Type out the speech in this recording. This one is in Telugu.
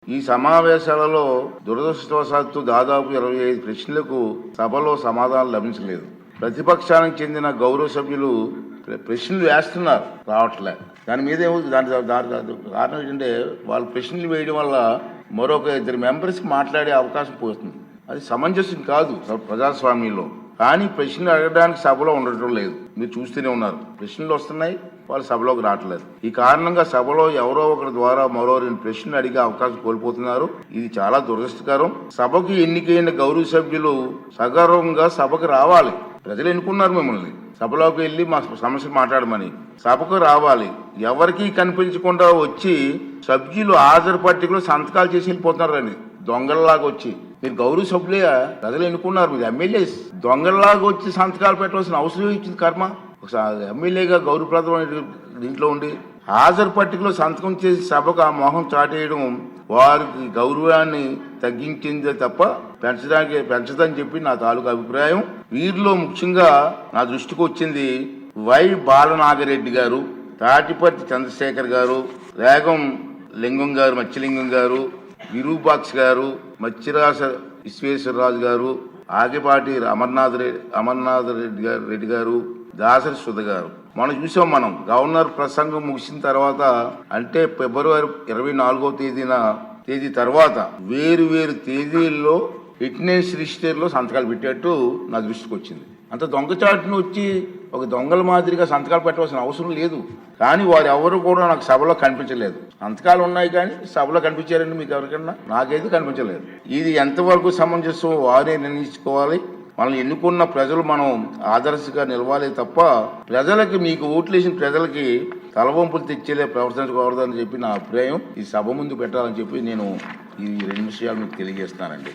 ఈ సమావేశాలలో దురదృష్టవశాత్తు దాదాపు 25 ప్రశ్నలకు సభలో సమాధానం లభించలేదు. ప్రతిపక్షానికి చెందిన గౌరవ సభ్యులు ప్రశ్నలు వేస్తున్నారు, రావట్లే. దాని మీద దాని కారణం ఏంటంటే వాళ్ళు ప్రశ్నలు వేయడం వల్ల మరొక 2 మెంబర్స్కి మాట్లాడే అవకాశం పోతుంది. అది సమంజసం కాదు ప్రజాస్వామ్యంలో. కానీ ప్రశ్నలు అడగడానికి సభలో ఉండటం లేదు. మీరు చూస్తూనే ఉన్నారు, ప్రశ్నలు వస్తున్నాయి, వాళ్ళు సభలోకి రావట్లేదు. ఈ కారణంగా సభలో ఎవరో ఒకరి ద్వారా మరో 2 ప్రశ్నలు అడిగే అవకాశం కోల్పోతున్నారు. ఇది చాలా దురదృష్టకరం. సభకు ఎన్నికైన గౌరవ సభ్యులు సగర్వంగా సభకు రావాలి. ప్రజలు ఎన్నుకున్నారు మిమ్మల్ని, సభలోకి వెళ్ళి మా సమస్యలు మాట్లాడమని. సభకు రావాలి. ఎవరికి కనిపించకుండా వచ్చి సభ్యులు హాజరు పట్టికలో సంతకాలు చేసి వెళ్ళిపోతున్నారండి, దొంగల్లాగా వచ్చి. మీరు గౌరవ సభ్యులే, ప్రజలు ఎన్నుకున్నారు, మీరు ఎమ్మెల్యేస్. దొంగల్లాగా వచ్చి సంతకాలు పెట్టవలసిన అవసరం ఇచ్చింది కర్మ. ఒకసారి ఎమ్మెల్యేగా గౌరవప్రదమైన దీంట్లో ఉండి హాజరు పట్టికలో సంతకం చేసి సభకు ఆ మొహం చాటేయడం వారికి గౌరవాన్ని తగ్గించిందే తప్ప పెంచదని చెప్పి నా తాలూకు అభిప్రాయం. వీరిలో ముఖ్యంగా నా దృష్టికి వచ్చింది వై బాలనాగరెడ్డి గారు, తాటిపర్తి చంద్రశేఖర్ గారు, రేగం లింగం గారు, మత్స్యలింగం గారు, విరూపాక్ష గారు, మత్స్యరాజ విశ్వేశ్వరరాజు గారు, ఆగిపాటి అమర్నాథ్ రెడ్డి గారు, దాసరి సుధ గారు. మనం చూసాం, మనం గవర్నర్ ప్రసంగం ముగిసిన తర్వాత అంటే ఫిబ్రవరి 24వ తేదీ తర్వాత వేరు తేదీల్లో ఫిట్నెస్ రిజిస్టర్లో సంతకాలు పెట్టేట్టు నా దృష్టికి వచ్చింది. అంత దొంగచాటును వచ్చి ఒక దొంగల మాదిరిగా సంతకాలు పెట్టవలసిన అవసరం లేదు. కానీ వారు ఎవరు కూడా నాకు సభలో కనిపించలేదు. సంతకాలు ఉన్నాయి కానీ సభలో కనిపించారండి మీకు ఎవరికన్నా? నాకైతే కనిపించలేదు. ఇది ఎంతవరకు సమంజసం వారే నిర్ణయించుకోవాలి. మనల్ని ఎన్నుకున్న ప్రజలు మనం ఆదర్శంగా నిలవాలి తప్ప ప్రజలకి, మీకు ఓట్లేసిన ప్రజలకి తలవంపులు తెచ్చేలే ప్రవర్తించకూడదని చెప్పి నా అభిప్రాయం. ఈ సభ ముందు పెట్టాలని చెప్పి నేను ఈ 2 విషయాలు మీకు తెలియజేస్తానండి.